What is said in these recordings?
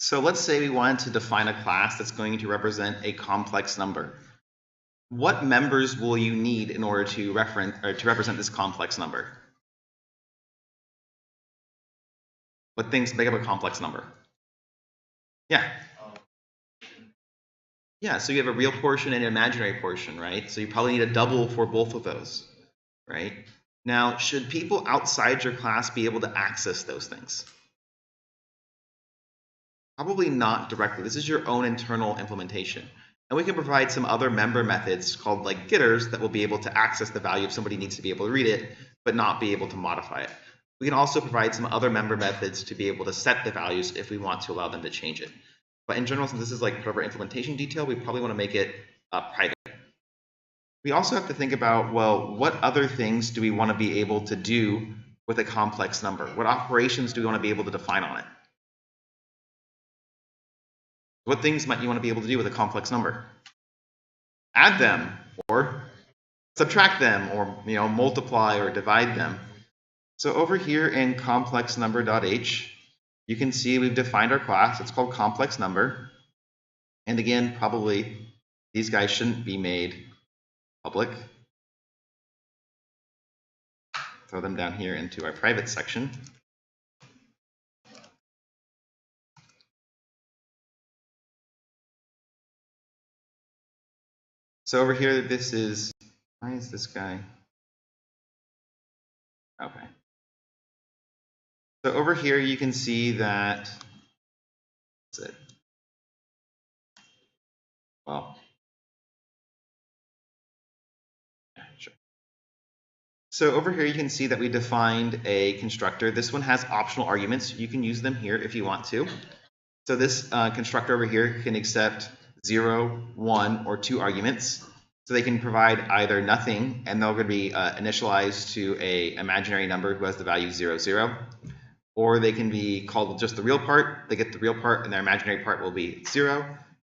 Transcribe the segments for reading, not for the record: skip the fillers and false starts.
So let's say we wanted to define a class that's going to represent a complex number. What members will you need in order to represent this complex number? What things make up a complex number? Yeah. Yeah, so you have a real portion and an imaginary portion, right? So you probably need a double for both of those, right? Now, should people outside your class be able to access those things? Probably not directly. This is your own internal implementation. And we can provide some other member methods called like getters that will be able to access the value if somebody needs to be able to read it, but not be able to modify it. We can also provide some other member methods to be able to set the values if we want to allow them to change it. But in general, since this is like part of our implementation detail, we probably want to make it private. We also have to think about, well, what other things do we want to be able to do with a complex number? What operations do we want to be able to define on it? What things might you want to be able to do with a complex number? Add them, or subtract them, or multiply or divide them. So over here in complex number.h, you can see we've defined our class. It's called complex number. And again, probably these guys shouldn't be made public. Throw them down here into our private section. So over here, this is, why is this guy? Okay. So over here, you can see that, that's it. Well, yeah, sure. So over here, you can see that we defined a constructor. This one has optional arguments. You can use them here if you want to. So this constructor over here can accept 0, 1, or 2 arguments. So they can provide either nothing, and they're going to be initialized to an imaginary number who has the value 0, 0. Or they can be called just the real part. They get the real part, and their imaginary part will be 0.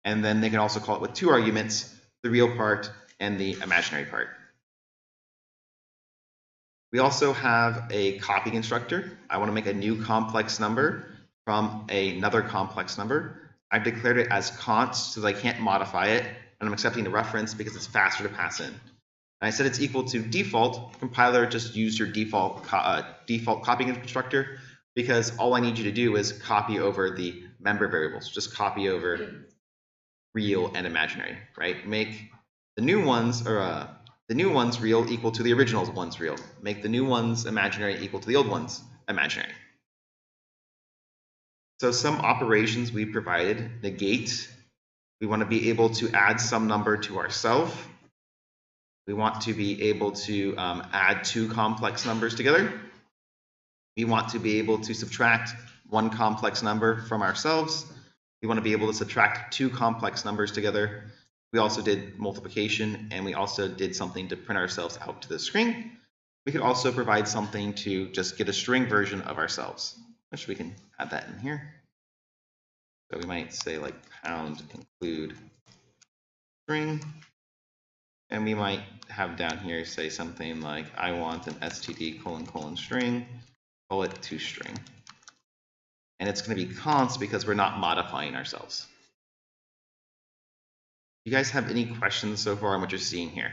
And then they can also call it with 2 arguments, the real part and the imaginary part. We also have a copy constructor. I want to make a new complex number from another complex number. I've declared it as const so that I can't modify it, and I'm accepting the reference because it's faster to pass in. And I said it's equal to default. Compiler, just use your default copy constructor, because all I need you to do is copy over the member variables. Just copy over real and imaginary, right? Make the new ones, or the new ones real equal to the original ones real. Make the new ones imaginary equal to the old ones imaginary. So some operations we provided: negate. We want to be able to add some number to ourselves. We want to be able to add 2 complex numbers together. We want to be able to subtract 1 complex number from ourselves. We want to be able to subtract 2 complex numbers together. We also did multiplication, and we also did something to print ourselves out to the screen. We could also provide something to just get a string version of ourselves, which we can add that in here. So we might say like pound include string, and we might have down here say something like I want an std : string, call it toString. And it's going to be const because we're not modifying ourselves. You guys have any questions so far on what you're seeing here?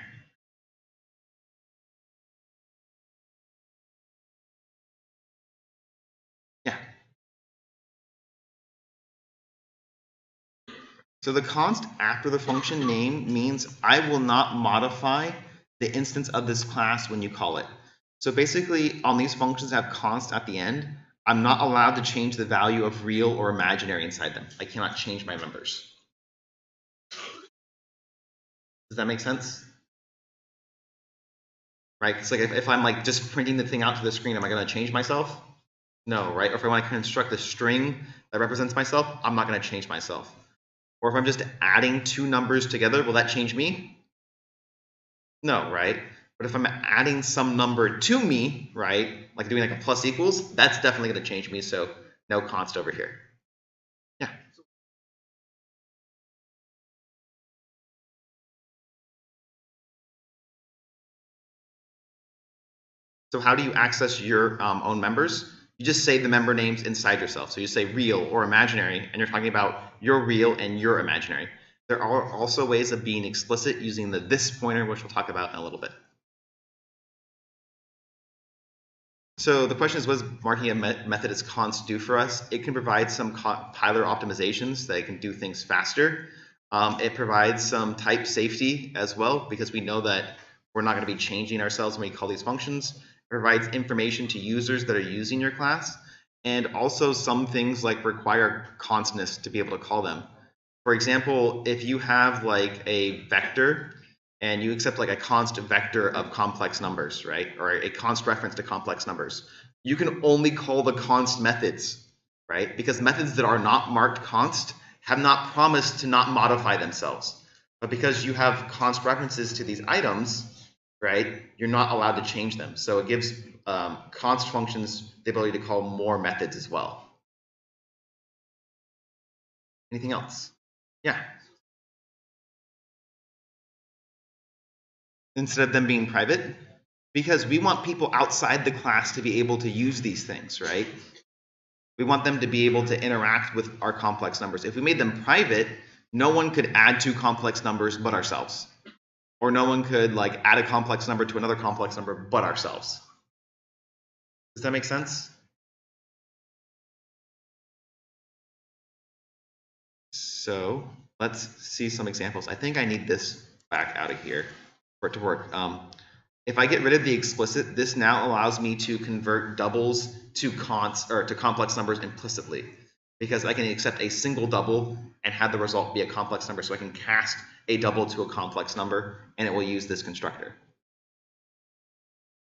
Yeah. So the const after the function name means I will not modify the instance of this class when you call it. So basically, on these functions that have const at the end, I'm not allowed to change the value of real or imaginary inside them. I cannot change my members. Does that make sense? Right? It's like if I'm like just printing the thing out to the screen, am I going to change myself? No, right? Or if I want to construct a string that represents myself, I'm not going to change myself. Or if I'm just adding 2 numbers together, will that change me? No, right? But if I'm adding some number to me, right, like doing like a plus equals, that's definitely going to change me. So no const over here. Yeah. So how do you access your own members? you just say the member names inside yourself. So you say real or imaginary, and you're talking about your real and your imaginary. There are also ways of being explicit using the this pointer, which we'll talk about in a little bit. So the question is, what does marking a method as const do for us? It can provide some compiler optimizations that can do things faster. It provides some type safety as well, because we know that we're not going to be changing ourselves when we call these functions. It provides information to users that are using your class, and also some things like require constness to be able to call them. For example, if you have like a vector and you accept like a const vector of complex numbers, right? Or a const reference to complex numbers, you can only call the const methods, right? Because methods that are not marked const have not promised to not modify themselves. But because you have const references to these items, right, you're not allowed to change them. So it gives const functions the ability to call more methods as well. Anything else? Yeah. Instead of them being private, because we want people outside the class to be able to use these things, right? We want them to be able to interact with our complex numbers. If we made them private, no one could add two complex numbers but ourselves. Or no one could like add a complex number to another complex number but ourselves. Does that make sense? So let's see some examples. I think I need this back out of here for it to work. If I get rid of the explicit, this now allows me to convert doubles to complex numbers implicitly, because I can accept a single double and have the result be a complex number. So I can cast a double to a complex number, and it will use this constructor.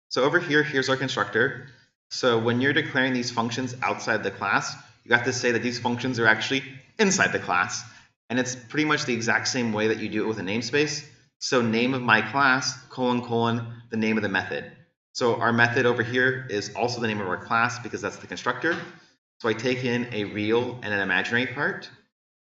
So over here, here's our constructor. So when you're declaring these functions outside the class, you have to say that these functions are actually inside the class. And it's pretty much the exact same way that you do it with a namespace. So name of my class, : the name of the method. So our method over here is also the name of our class because that's the constructor. So I take in a real and an imaginary part.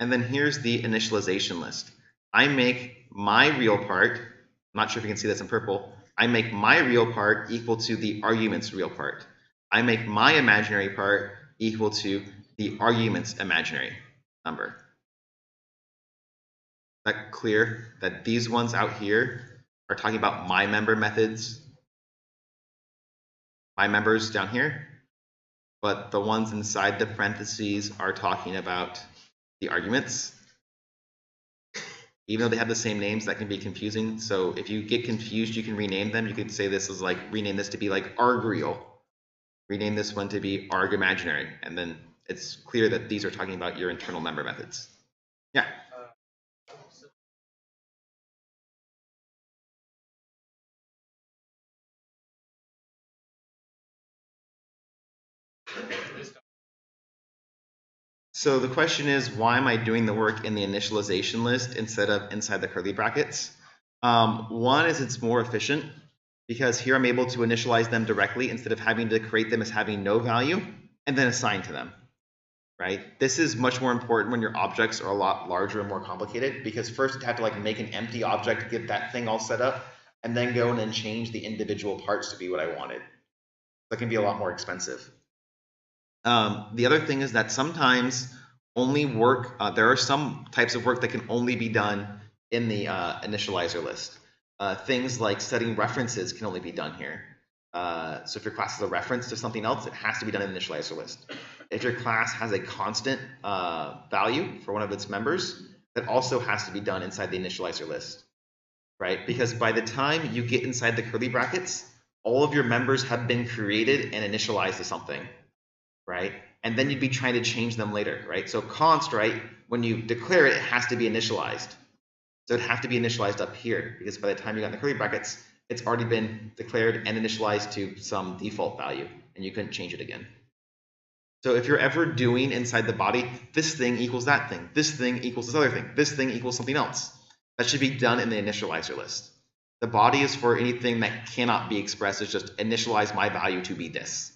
And then here's the initialization list. I make my real part, I'm not sure if you can see this in purple, I make my real part equal to the argument's real part. I make my imaginary part equal to the argument's imaginary number. Is that clear that these ones out here are talking about my member methods, my members down here, but the ones inside the parentheses are talking about the arguments. Even though they have the same names, that can be confusing. So if you get confused, you can rename them. You could say this is like, rename this to be like arg real. Rename this one to be arg imaginary. And then it's clear that these are talking about your internal member methods. Yeah. So the question is, why am I doing the work in the initialization list instead of inside the curly brackets? One is it's more efficient because here I'm able to initialize them directly instead of having to create them as having no value and then assign to them, right? This is much more important when your objects are a lot larger and more complicated, because first you have to like make an empty object to get that thing all set up and then go in and change the individual parts to be what I wanted. That can be a lot more expensive. The other thing is that sometimes only work, there are some types of work that can only be done in the initializer list. Things like setting references can only be done here. So if your class is a reference to something else, it has to be done in the initializer list. If your class has a constant value for one of its members, that also has to be done inside the initializer list, right? Because by the time you get inside the curly brackets, all of your members have been created and initialized to something, right? And then you'd be trying to change them later, right? So const, right, when you declare it, it has to be initialized. So it'd have to be initialized up here, because by the time you got in the curly brackets, it's already been declared and initialized to some default value, and you couldn't change it again. So if you're ever doing inside the body, this thing equals that thing, this thing equals this other thing, this thing equals something else, that should be done in the initializer list. The body is for anything that cannot be expressed. It's just initialize my value to be this.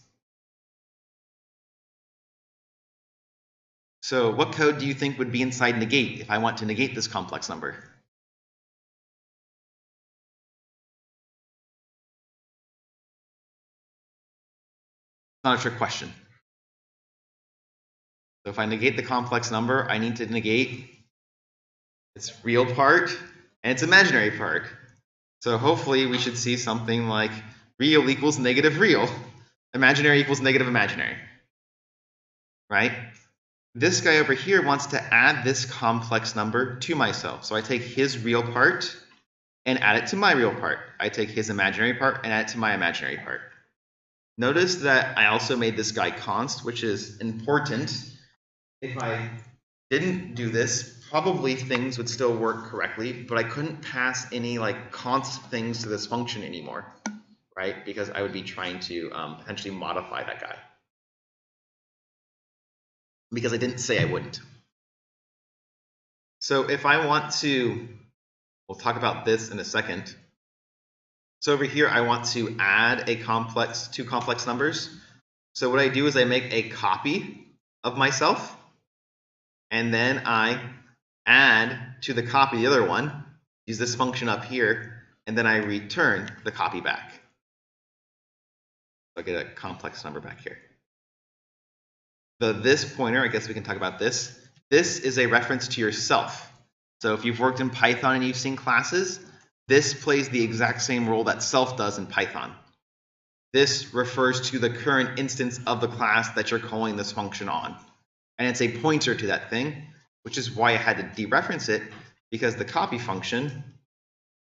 So what code do you think would be inside negate if I want to negate this complex number? Not a trick question. So if I negate the complex number, I need to negate its real part and its imaginary part. So hopefully we should see something like real equals negative real, imaginary equals negative imaginary, right? This guy over here wants to add this complex number to myself. So I take his real part and add it to my real part. I take his imaginary part and add it to my imaginary part. Notice that I also made this guy const, which is important. If I didn't do this, probably things would still work correctly, but I couldn't pass any like const things to this function anymore, right? Because I would be trying to potentially modify that guy. Because I didn't say I wouldn't. So if I want to, we'll talk about this in a second. So over here, I want to add two complex numbers. So what I do is I make a copy of myself, and then I add to the copy the other one, use this function up here, and then I return the copy back. So I get a complex number back here. This pointer, I guess we can talk about this. This is a reference to yourself. So if you've worked in Python and you've seen classes, this plays the exact same role that self does in Python. This refers to the current instance of the class that you're calling this function on. And it's a pointer to that thing, which is why I had to dereference it, because the copy function,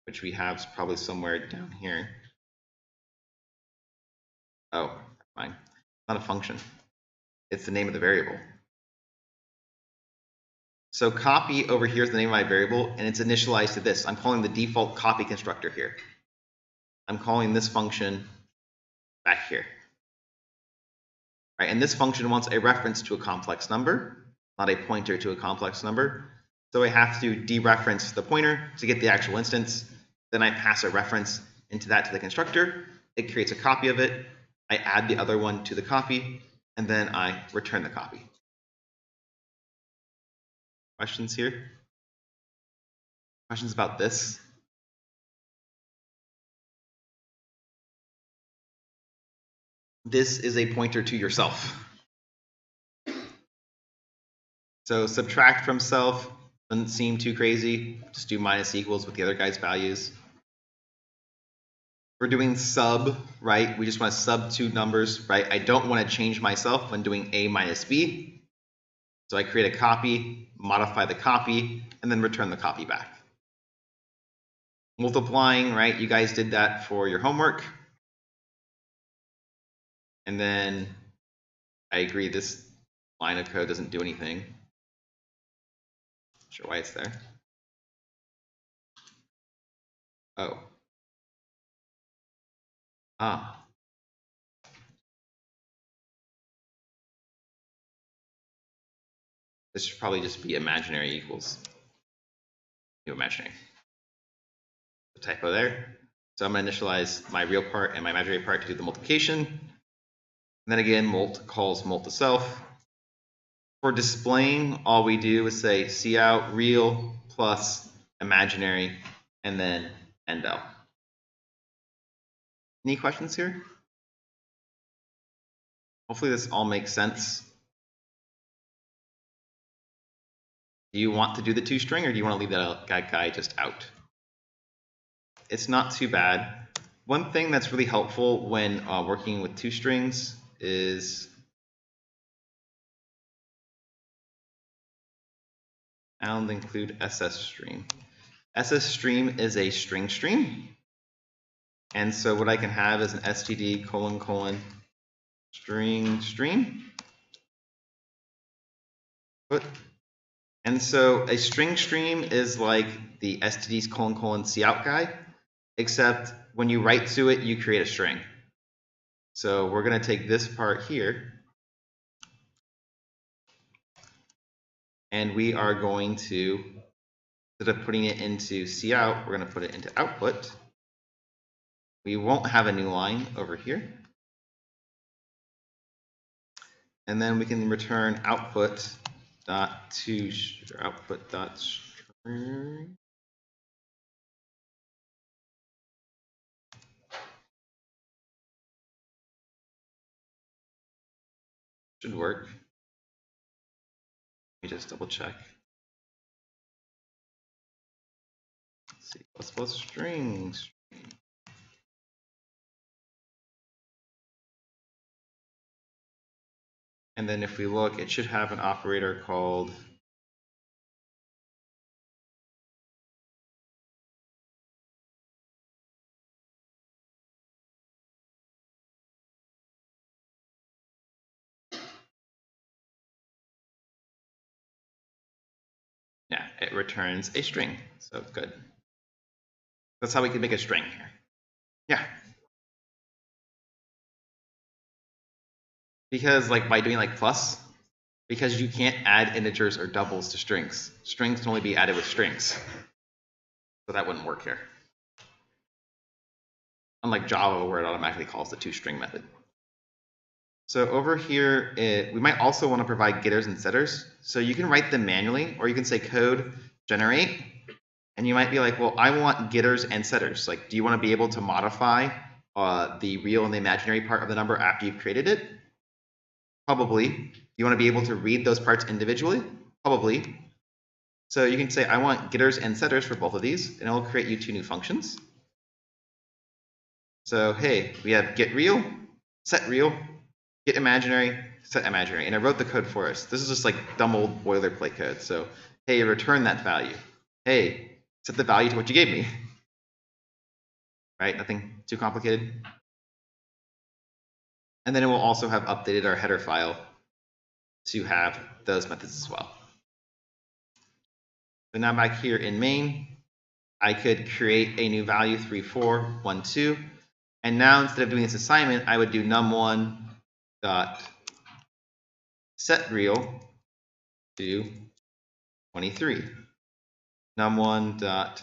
which we have is probably somewhere down here. Oh, fine. It's not a function. It's the name of the variable. So copy over here is the name of my variable, and it's initialized to this. I'm calling the default copy constructor here. I'm calling this function back here. Right, and this function wants a reference to a complex number, not a pointer to a complex number. So I have to dereference the pointer to get the actual instance. Then I pass a reference into that to the constructor. It creates a copy of it. I add the other one to the copy, and then I return the copy. Questions here? Questions about this? This is a pointer to yourself. So subtract from self doesn't seem too crazy. Just do minus equals with the other guy's values. We're doing sub, right? We just want to sub two numbers, right? I don't want to change myself when doing A minus B. So I create a copy, modify the copy, and then return the copy back. Multiplying, right? You guys did that for your homework. And then I agree this line of code doesn't do anything. Not sure why it's there. Oh. Ah. This should probably just be imaginary equals new imaginary. The typo there. So I'm going to initialize my real part and my imaginary part to do the multiplication. And then again, mult calls mult to self. For displaying, all we do is say cout real plus imaginary and then end L. Any questions here? Hopefully this all makes sense. Do you want to do the toString, or do you want to leave that guy just out? It's not too bad. One thing that's really helpful when working with toStrings is and include ssstream. Ssstream is a string stream. And so what I can have is an std : string stream. And so a string stream is like the std's : cout guy, except when you write to it, you create a string. So we're going to take this part here, and we are going to, instead of putting it into cout, we're going to put it into output. We won't have a new line over here. And then we can return output dot to output dot string. Should work. me just double check. C++ strings. And then if we look, it should have an operator called yeah, it returns a string. So good. That's how we can make a string here. Yeah. Because like by doing like plus, because you can't add integers or doubles to strings. Strings can only be added with strings. So that wouldn't work here. Unlike Java, where it automatically calls the toString method. So over here, we might also want to provide getters and setters. So you can write them manually, or you can say code generate, and you might be like, well, I want getters and setters. Like, do you want to be able to modify the real and the imaginary part of the number after you've created it? Probably. You want to be able to read those parts individually? Probably. So you can say, I want getters and setters for both of these, and it'll create you two new functions. So hey, we have get real, set real, get imaginary, set imaginary, and I wrote the code for us. This is just like dumb old boilerplate code. So hey, return that value. Hey, set the value to what you gave me. Right, nothing too complicated. And then it will also have updated our header file to have those methods as well. So now back here in main, I could create a new value 3412, and now instead of doing this assignment, I would do num1 dot set real to 23, num1 dot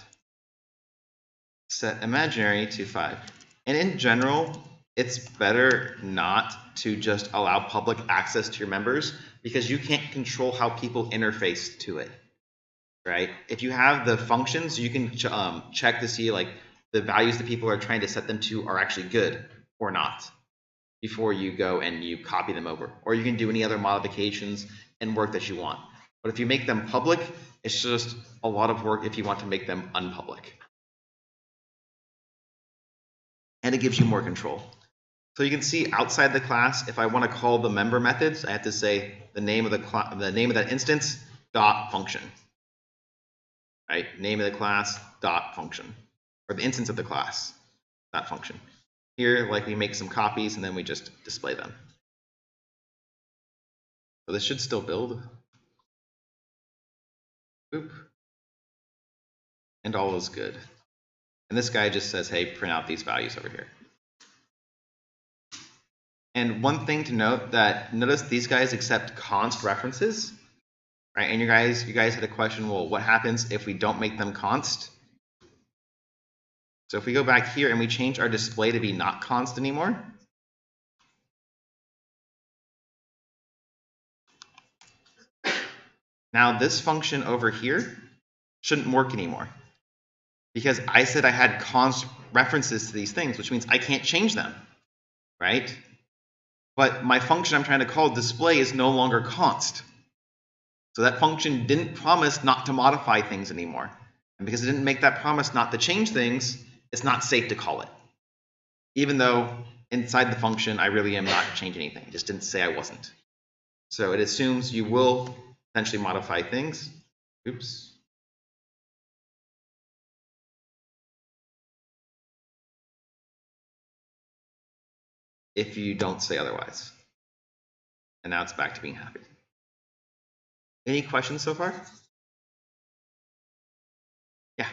set imaginary to 5. And in general, it's better not to just allow public access to your members because you can't control how people interface to it, right? If you have the functions, you can check to see like the values that people are trying to set them to are actually good or not before you go and you copy them over. Or you can do any other modifications and work that you want. But if you make them public, it's just a lot of work if you want to make them unpublic. And it gives you more control. So you can see outside the class, if I want to call the member methods, I have to say the name of that instance dot function, right? Name of the class dot function, or the instance of the class dot function. Here, like we make some copies and then we just display them. So this should still build. Boop. And all is good. And this guy just says, hey, print out these values over here. And one thing to note that notice these guys accept const references, right? And you guys had a question, well, what happens if we don't make them const? So if we go back here and we change our display to be not const anymore, now this function over here shouldn't work anymore because I said I had const references to these things, which means I can't change them, right? But my function I'm trying to call display is no longer const. So that function didn't promise not to modify things anymore. And because it didn't make that promise not to change things, it's not safe to call it. Even though inside the function, I really am not changing anything. It just didn't say I wasn't. So it assumes you will potentially modify things. Oops. If you don't say otherwise. And now it's back to being happy. Any questions so far? Yeah.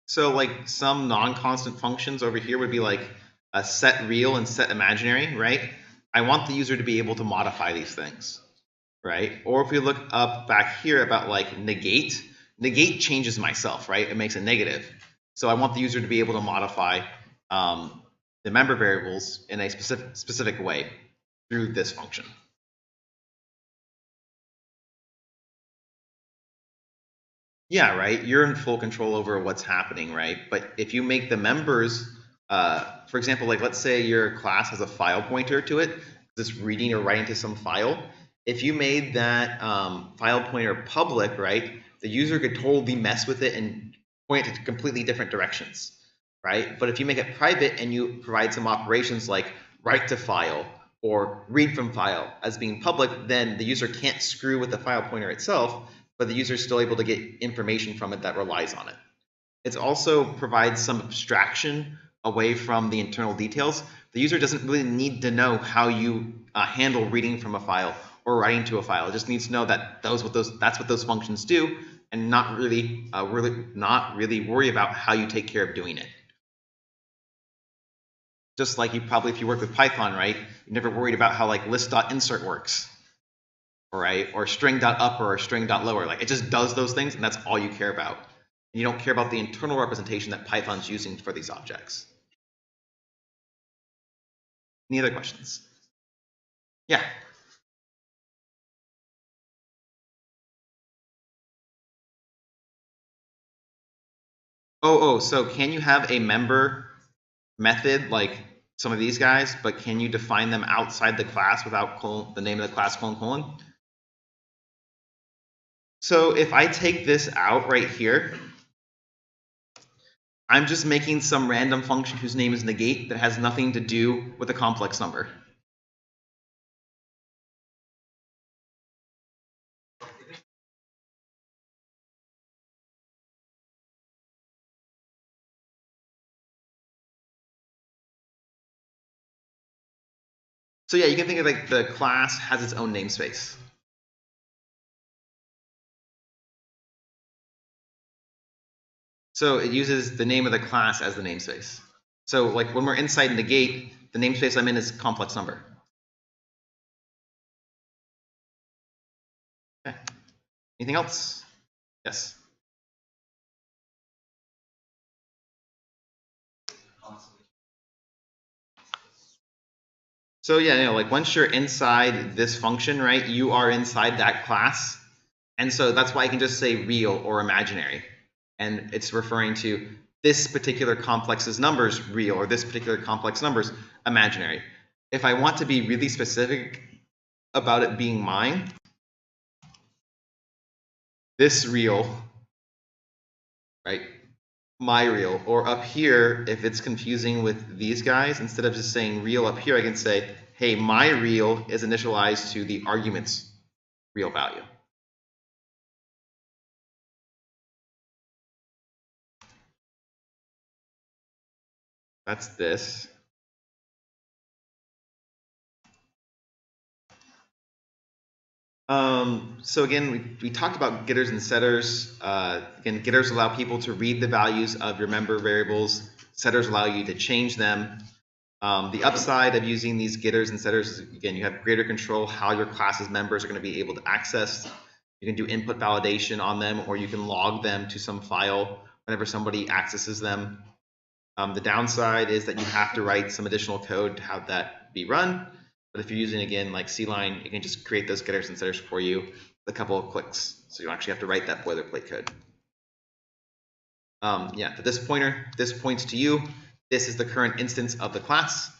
So like some non-constant functions over here would be like a set real and set imaginary, right? I want the user to be able to modify these things, right? Or if we look up back here about like negate changes myself, right? It makes a negative. So I want the user to be able to modify the member variables in a specific way through this function. Yeah, right. You're in full control over what's happening, right? But if you make the members, for example, like let's say your class has a file pointer to it, just reading or writing to some file. If you made that file pointer public, right, the user could totally mess with it and point it to completely different directions, right? But if you make it private and you provide some operations like write to file or read from file as being public, then the user can't screw with the file pointer itself, but the user is still able to get information from it that relies on it. It also provides some abstraction away from the internal details. The user doesn't really need to know how you handle reading from a file or writing to a file. It just needs to know that that's what those functions do, and not really worry about how you take care of doing it. Just like if you work with Python, right? You're never worried about how like list.insert works, right? Or string.upper or string.lower. Like it just does those things, and that's all you care about. And you don't care about the internal representation that Python's using for these objects. Any other questions? Yeah. So can you have a member method like some of these guys, but can you define them outside the class without the name of the class : ? So if I take this out right here, I'm just making some random function whose name is negate that has nothing to do with a complex number. So yeah, you can think of like the class has its own namespace. So it uses the name of the class as the namespace. So like when we're inside negate, the namespace I'm in is complex number. Okay. Anything else? Yes. So yeah, like once you're inside this function, right, you are inside that class. And so that's why I can just say real or imaginary. And it's referring to this particular complex's numbers real, or this particular complex numbers imaginary. If I want to be really specific about it being mine, this real, right, my real, or up here, if it's confusing with these guys, instead of just saying real up here, I can say, hey, my real is initialized to the argument's real value. That's this. So again, we talked about getters and setters. Again, getters allow people to read the values of your member variables. Setters allow you to change them. The upside of using these getters and setters is, again, you have greater control how your class's members are going to be able to access. You can do input validation on them, or you can log them to some file whenever somebody accesses them. The downside is that you have to write some additional code to have that be run. But if you're using, again, like C-line, it can just create those getters and setters for you with a couple of clicks. So you don't actually have to write that boilerplate code. Yeah, this pointer, this points to you. This is the current instance of the class.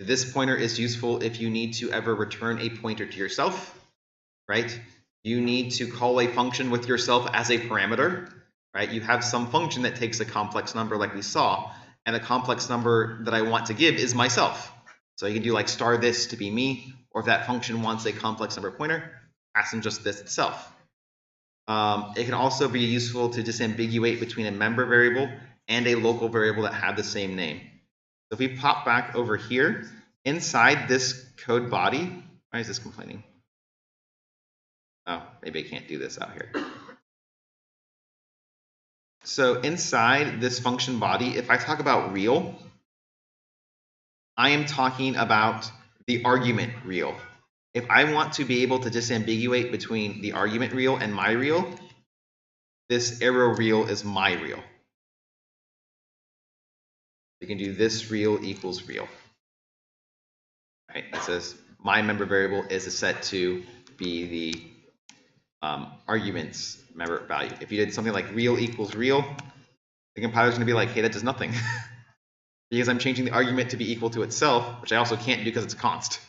This pointer is useful if you need to ever return a pointer to yourself, right? You need to call a function with yourself as a parameter, right? You have some function that takes a complex number like we saw, and the complex number that I want to give is myself. So you can do like star this to be me, or if that function wants a complex number pointer, pass in just this itself. It can also be useful to disambiguate between a member variable and a local variable that have the same name. So if we pop back over here, inside this code body, why is this complaining? Oh, maybe I can't do this out here. So inside this function body, if I talk about real, I am talking about the argument real. If I want to be able to disambiguate between the argument real and my real, this arrow real is my real. You can do this real equals real. Right? It says my member variable is set to be arguments member value. If you did something like real equals real, the compiler is going to be like, hey, that does nothing. Because I'm changing the argument to be equal to itself, which I also can't do because it's const.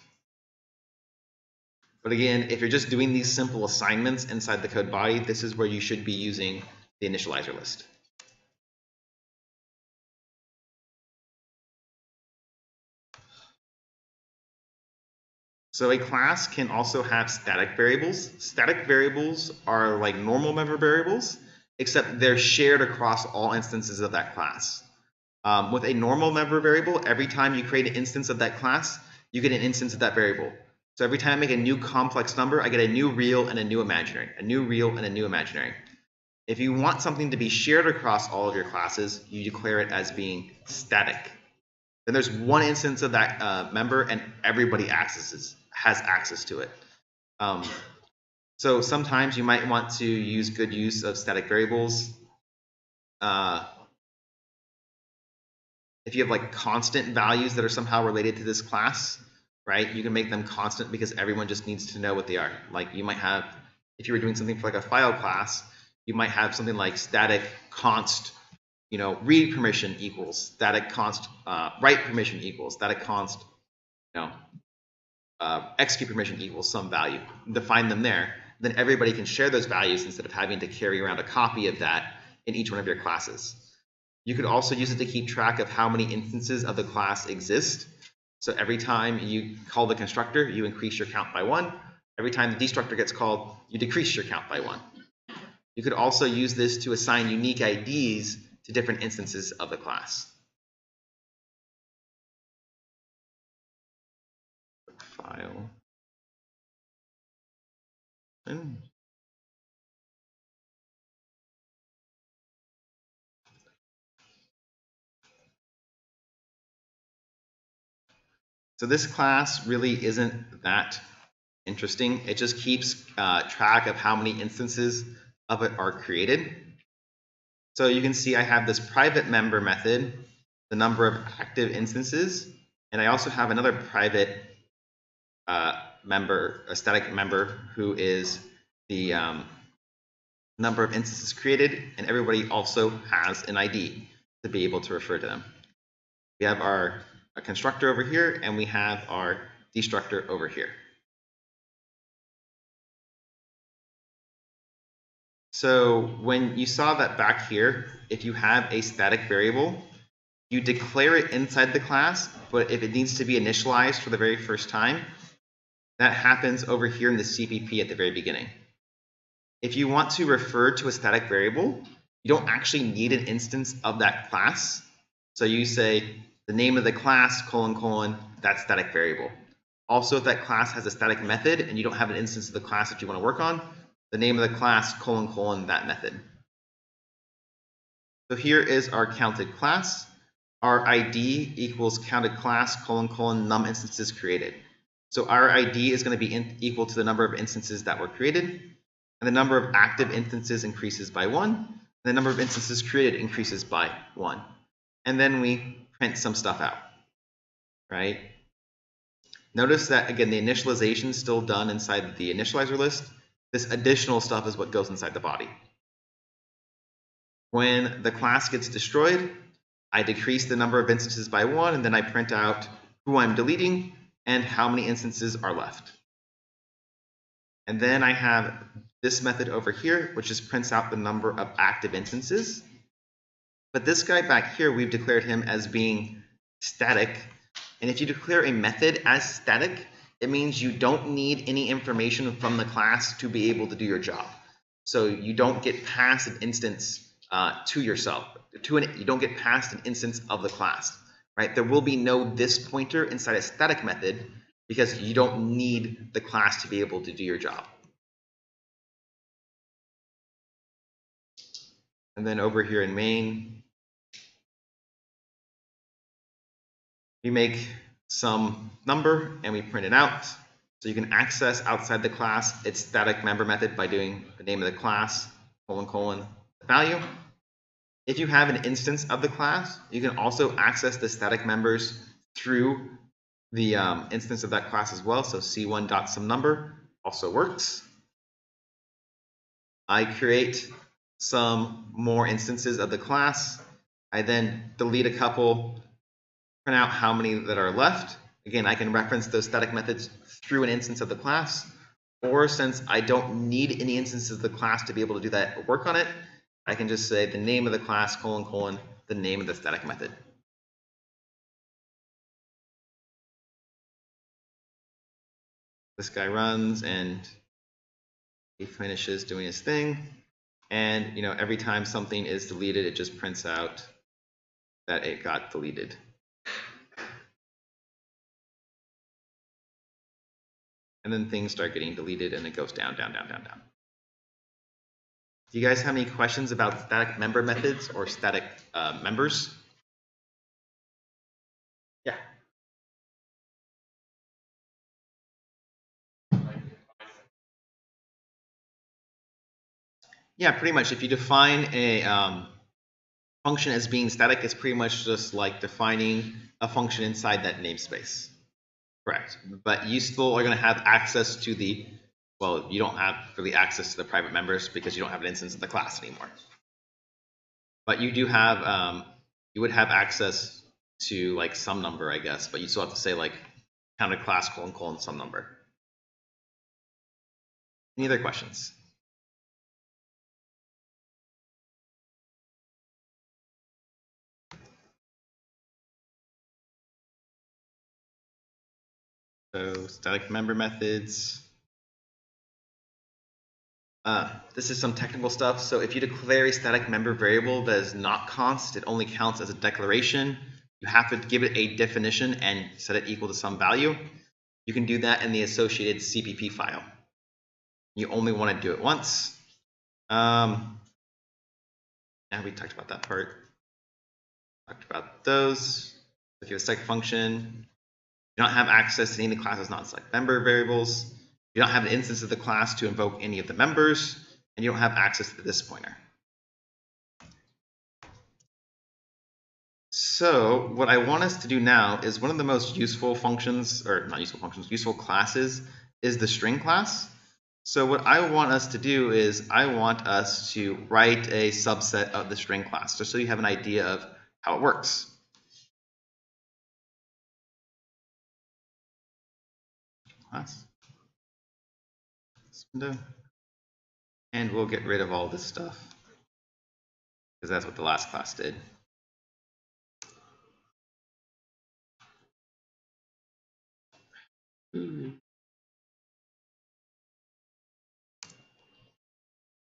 But again, if you're just doing these simple assignments inside the code body, this is where you should be using the initializer list. So a class can also have static variables. Static variables are like normal member variables, except they're shared across all instances of that class. With a normal member variable, every time you create an instance of that class, you get an instance of that variable. So every time I make a new complex number, I get a new real and a new imaginary, a new real and a new imaginary. If you want something to be shared across all of your classes, you declare it as being static. Then there's one instance of that member, and everybody has access to it. So sometimes you might want to use good use of static variables. If you have like constant values that are somehow related to this class, right? You can make them constant because everyone just needs to know what they are. Like you might have, if you were doing something for like a file class, you might have something like static const, read permission equals, static const, write permission equals, static const, execute permission equals some value. Define them there. Then everybody can share those values instead of having to carry around a copy of that in each one of your classes. You could also use it to keep track of how many instances of the class exist. So every time you call the constructor, you increase your count by 1. Every time the destructor gets called, you decrease your count by 1. You could also use this to assign unique IDs to different instances of the class. File. So this class really isn't that interesting. It just keeps track of how many instances of it are created. So you can see I have this private member method, the number of active instances, and I also have another private member, a static member, who is the number of instances created, and everybody also has an ID to be able to refer to them. We have our constructor over here, and we have our destructor over here. So when you saw that back here, if you have a static variable, you declare it inside the class, but if it needs to be initialized for the very first time, that happens over here in the CPP at the very beginning. If you want to refer to a static variable, you don't actually need an instance of that class. So you say the name of the class, : that static variable. Also, if that class has a static method and you don't have an instance of the class that you want to work on, the name of the class, : that method. So here is our counted class. Our ID equals counted class, : num instances created. So our ID is going to be equal to the number of instances that were created, and the number of active instances increases by 1, and the number of instances created increases by 1. And then we print some stuff out, right? Notice that, again, the initialization is still done inside the initializer list. This additional stuff is what goes inside the body. When the class gets destroyed, I decrease the number of instances by 1, and then I print out who I'm deleting and how many instances are left. And then I have this method over here, which just prints out the number of active instances. But this guy back here, we've declared him as being static. And if you declare a method as static, it means you don't need any information from the class to be able to do your job. So you don't get past an instance to yourself. You don't get past an instance of the class, right? There will be no this pointer inside a static method because you don't need the class to be able to do your job. And then over here in main, we make some number and we print it out. So you can access outside the class its static member method by doing the name of the class, : the value. If you have an instance of the class, you can also access the static members through the instance of that class as well. So c1.someNumber also works. I create some more instances of the class. I then delete a couple, print out how many that are left. Again, I can reference those static methods through an instance of the class, or since I don't need any instances of the class to be able to do that or work on it, I can just say the name of the class, : the name of the static method. This guy runs and he finishes doing his thing. And every time something is deleted, it just prints out that it got deleted. And then things start getting deleted and it goes down, down, down, down, down. Do you guys have any questions about static member methods or static members? Yeah. Yeah, pretty much. If you define a function as being static, it's pretty much just like defining a function inside that namespace. Correct. But you still are going to have access to the, well, you don't have really access to the private members because you don't have an instance of the class anymore. But you do have, you would have access to like some number, I guess, but you still have to say like counted class : some number. Any other questions? So static member methods. This is some technical stuff. So if you declare a static member variable that is not const, it only counts as a declaration. You have to give it a definition and set it equal to some value. You can do that in the associated CPP file. You only want to do it once. Yeah, we talked about that part. Talked about those. If you have a static function, you don't have access to any of the class's non-static member variables. You don't have an instance of the class to invoke any of the members, and you don't have access to this pointer. So what I want us to do now is one of the most useful functions, or not useful functions, useful classes is the string class. So what I want us to do is I want us to write a subset of the string class, just so you have an idea of how it works. Class. This window. And we'll get rid of all this stuff, because that's what the last class did.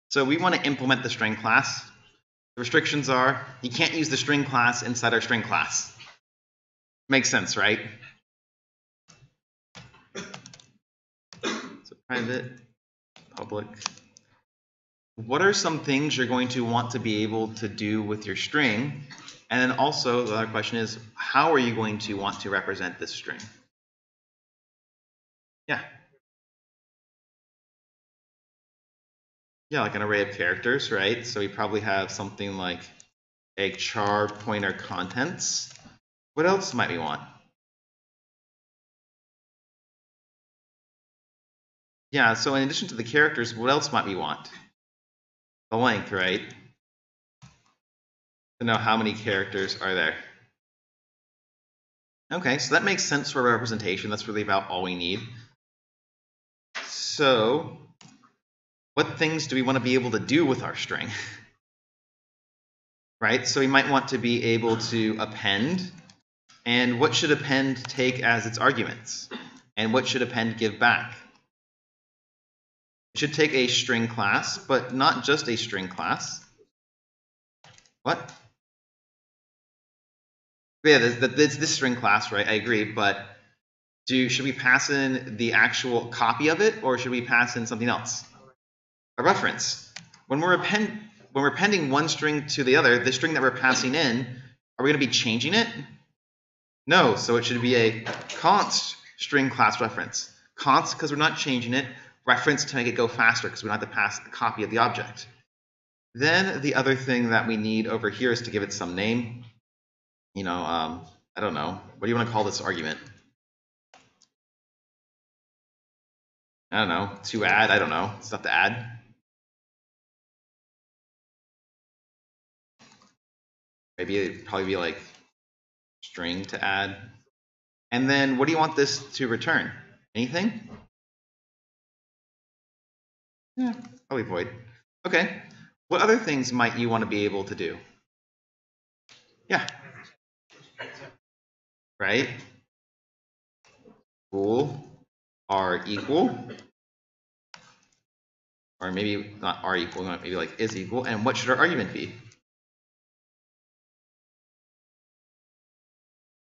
So we want to implement the string class. The restrictions are you can't use the string class inside our string class. Makes sense, right? So private, public. What are some things you're going to want to be able to do with your string? And then also the other question is, how are you going to want to represent this string? Yeah. Yeah, like an array of characters, right? So we probably have something like a char pointer contents. What else might we want? Yeah, so in addition to the characters, what else might we want? The length, right? To know how many characters are there. Okay, so that makes sense for representation. That's really about all we need. So what things do we want to be able to do with our string? Right, so we might want to be able to append. And what should append take as its arguments? And what should append give back? It should take a string class, but not just a string class. What? Yeah, it's this string class, right? I agree, but should we pass in the actual copy of it, or should we pass in something else? A reference. When we're appending one string to the other, the string that we're passing in, are we going to be changing it? No, so it should be a const string class reference. Const because we're not changing it, reference to make it go faster because we don't have to pass the copy of the object. Then the other thing that we need over here is to give it some name. I don't know. What do you want to call this argument? I don't know. To add? I don't know. Stuff to add. Maybe it'd probably be like string to add. And then what do you want this to return? Anything? Yeah, probably void. Okay. What other things might you want to be able to do? Yeah. Right? Bool are equal. Or maybe not are equal, maybe like is equal. And what should our argument be?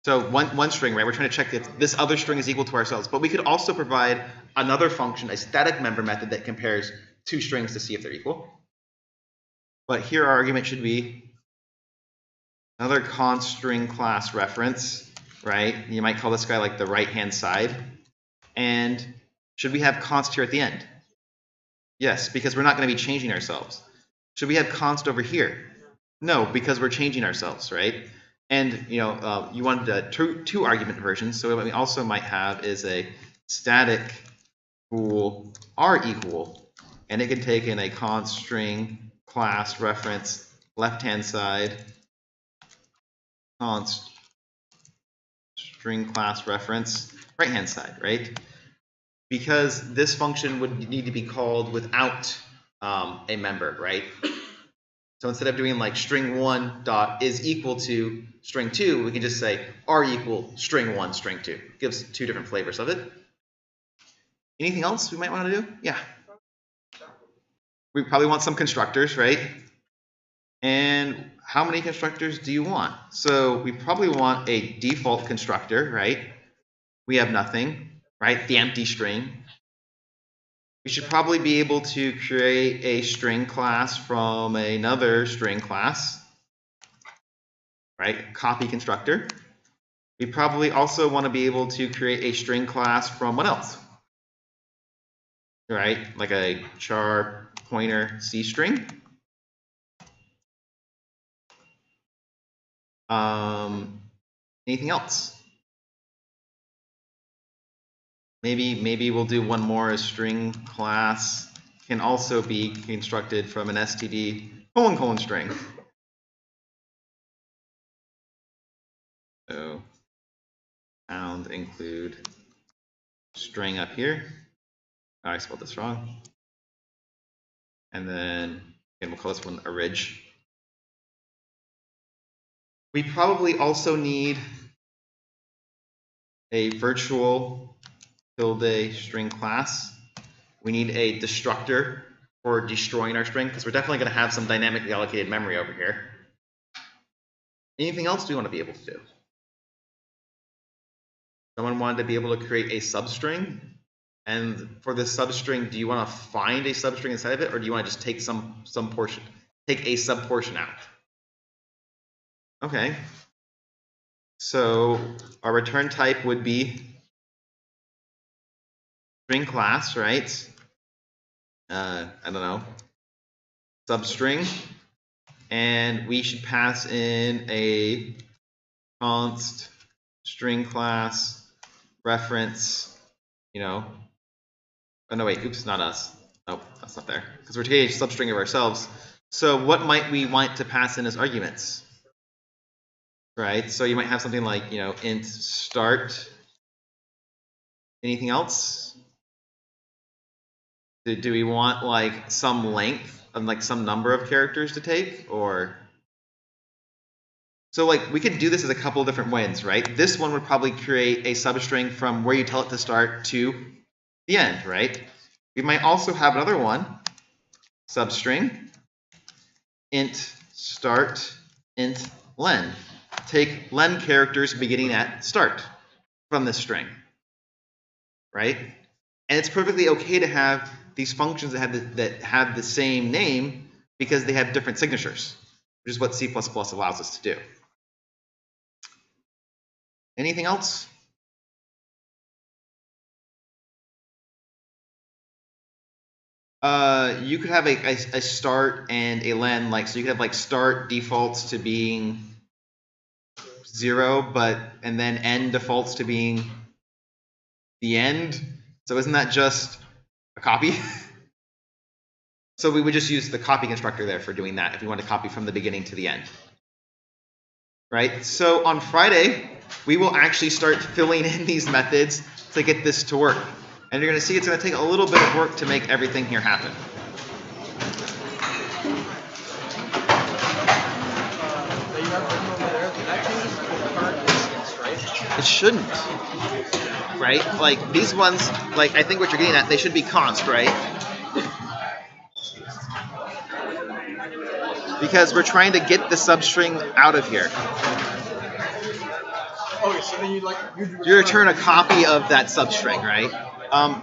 So one string, right? We're trying to check if this other string is equal to ourselves. But we could also provide another function, a static member method that compares two strings to see if they're equal. But here our argument should be another const string class reference, right? You might call this guy like the right-hand side. And should we have const here at the end? Yes, because we're not going to be changing ourselves. Should we have const over here? No, because we're changing ourselves, right? And you wanted a two argument version. So what we also might have is a static bool are equal, and it can take in a const string class reference left-hand side, const string class reference right-hand side, right? Because this function would need to be called without a member, right? So instead of doing like string1 dot is equal to string2, we can just say are equal string1 string2. It gives two different flavors of it. Anything else we might want to do? Yeah. We probably want some constructors, right? And how many constructors do you want? So we probably want a default constructor, right? We have nothing, right? The empty string. We should probably be able to create a string class from another string class, right? Copy constructor. We probably also want to be able to create a string class from what else? Right? Like a char pointer C string. Anything else? Maybe we'll do one more. A string class can also be constructed from an std : string. So pound include string up here. Oh, I spelled this wrong. And then again, we'll call this one orig. We probably also need a virtual tilde string class. We need a destructor for destroying our string, because we're definitely going to have some dynamically allocated memory over here. Anything else we want to be able to do? Someone wanted to be able to create a substring. And for this substring, do you want to find a substring inside of it, or do you want to just take some portion, take a subportion out? Okay. So our return type would be string class, right? I don't know, substring, and we should pass in a const string class reference, oh no, wait, oops, not us. Nope, that's not there, because we're taking a substring of ourselves. So what might we want to pass in as arguments? Right, so you might have something like, int start. Anything else? Do we want like some length and like some number of characters to take, or? So like we could do this as a couple of different ways, right? This one would probably create a substring from where you tell it to start to the end, right? We might also have another one, substring, int start, int len. Take len characters beginning at start from this string, right? And it's perfectly okay to have these functions that have the same name because they have different signatures, which is what C++ allows us to do. Anything else? You could have a start and a len, so you could have like start defaults to being 0, and then end defaults to being the end. So isn't that just a copy? So we would just use the copy constructor there for doing that if we want to copy from the beginning to the end. right? So on Friday, we will actually start filling in these methods to get this to work. And you're going to see it's going to take a little bit of work to make everything here happen. It shouldn't, right? Like these ones, like I think what you're getting at, they should be const, right? Because we're trying to get the substring out of here. Okay, so then you return a copy of that substring, right?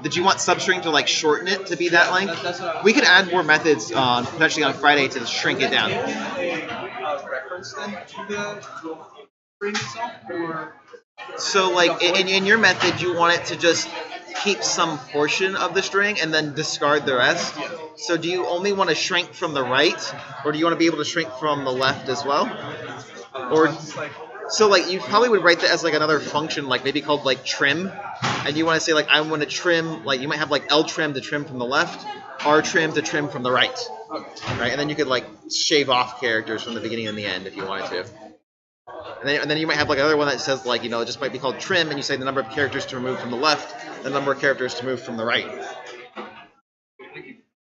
Did you want substring to like shorten it to be that length? We could add more methods potentially on Friday to shrink it down. Reference then to the string itself, or so like in your method, you want it to just keep some portion of the string and then discard the rest. So do you only want to shrink from the right, or do you want to be able to shrink from the left as well? Or so like you probably would write that as like another function, like maybe called like trim, and you want to say like I want to trim, like you might have like L trim to trim from the left, R trim to trim from the right, right? And then you could like shave off characters from the beginning and the end if you wanted to. And then you might have like another one that says like, you know, it just might be called trim, and you say the number of characters to remove from the left, the number of characters to move from the right.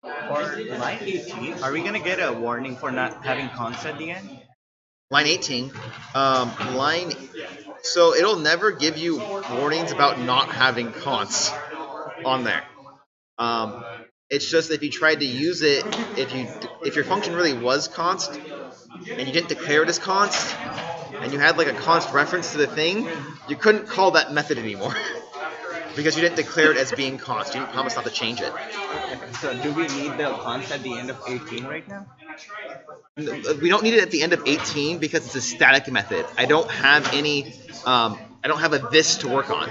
For line 18, are we going to get a warning for not having const at the end? Line 18, so it'll never give you warnings about not having const on there. It's just if you tried to use it, if your function really was const, and you didn't declare it as const, and you had like a const reference to the thing, you couldn't call that method anymore. Because you didn't declare it as being const. You didn't promise not to change it. So do we need the const at the end of 18 right now? We don't need it at the end of 18 because it's a static method. I don't have any, I don't have a this to work on.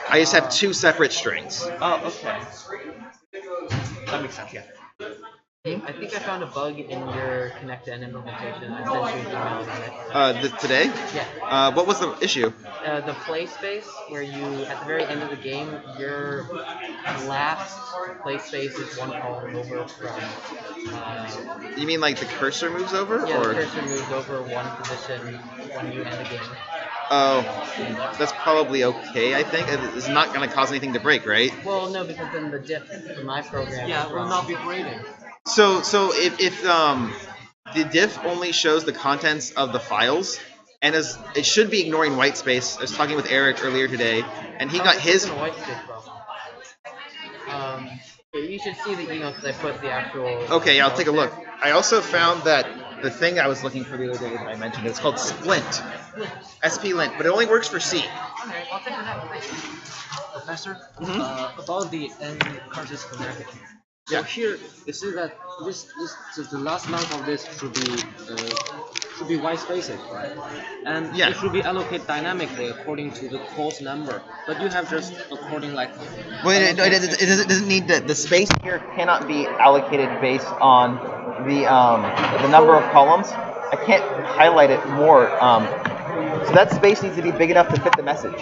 I just have two separate strings. Oh, okay. That makes sense, yeah. I think I found a bug in your connect-to-end implementation. I sent you an email about it. Today? Yeah. What was the issue? The play space, where you, at the very end of the game, your last play space is one column over from... you mean like the cursor moves over? Yeah, or? The cursor moves over one position when you end the game. Oh, that's probably okay, I think. It's not going to cause anything to break, right? Well, no, because then the diff in my program... Yeah, it will not be grading. So if the diff only shows the contents of the files, and it should be ignoring white space. I was talking with Eric earlier today, and he got his. A white space problem. You should see the email because I put the actual. Okay, yeah, I'll take a look. I also found that the thing I was looking for the other day that I mentioned, it's called Splint, SP-lint, but it only works for C. Okay, I'll take it out. Professor, about the end process connector. So Yeah. here you see that the last length of this should be white spaces, right? And Yeah. it should be allocated dynamically according to the course number. But you have just according like. Well, it doesn't need the space here cannot be allocated based on the number of columns. I can't highlight it more. So that space needs to be big enough to fit the message.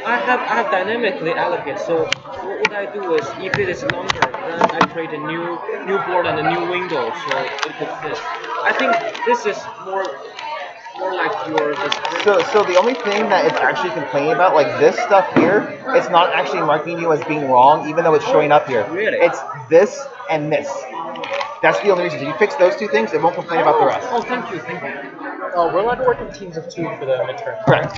I have dynamically allocated. So what I do is, if it is longer, then I create a new board and a new window, so it could fit. I think this is more like your. So the only thing that it's actually complaining about, like this stuff here, it's not actually marking you as being wrong, even though it's showing up here. Really? It's this and this. That's the only reason. If you fix those two things, it won't complain about the rest. Oh, thank you. We're allowed to work in teams of 2 for the midterm. Correct.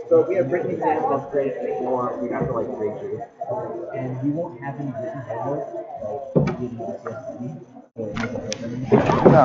So we have written examples of grade 4, we have to like grade 2. And we won't have any written homework like we did in ECS. No.